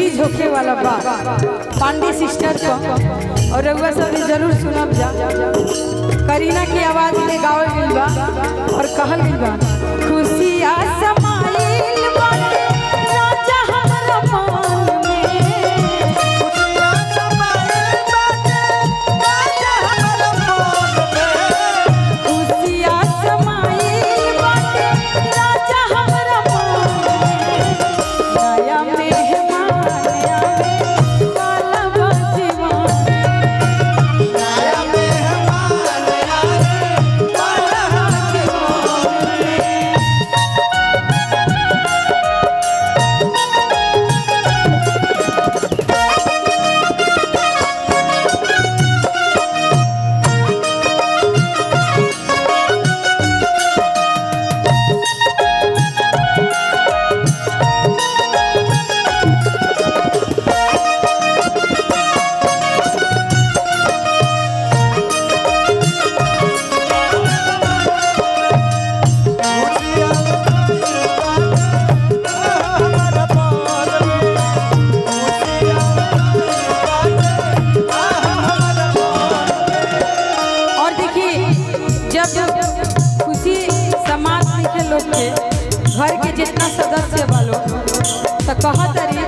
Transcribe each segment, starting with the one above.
Release होके वाला बा पांडे सिस्टर को, और रउआ सब जरूर सुनब जा। करीना की आवाज में गावल गइल बा और कहल गइल बा, खुशियाँ समाइल बाटे राजा हमरा मान में, खुशियाँ समाइल बाटे राजा हमरा मान में, खुशियाँ समाइल बाटे राजा हमरा मान में, नया मेहमान आवे काला बाजीवान, नया मेहमान आवे काला बाजीवान। खुशी समाज के लोग के घर के जितना सदस्य वालों तो कहत रही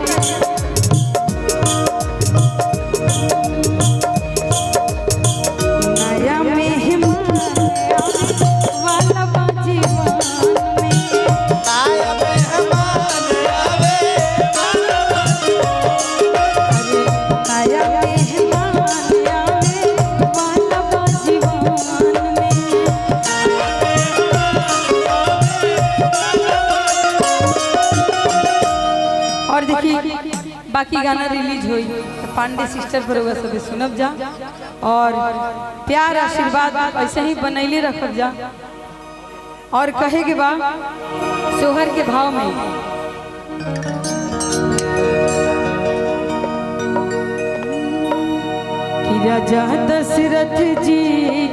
नया मेहमान वाला बाजीवान में, नया मेहमान आवे काला बाजीवान। नया मेहमान आवे वाला बाजीवान में। और देखिए बाकी गाना रिलीज हुई तो पांडे सिस्टर पर वह सब सुनब जा, और प्यार आशीर्वाद ऐसे ही बनैले रखब जा। और कहे के बा सोहर के भाव में, कि राजा दशरथ जी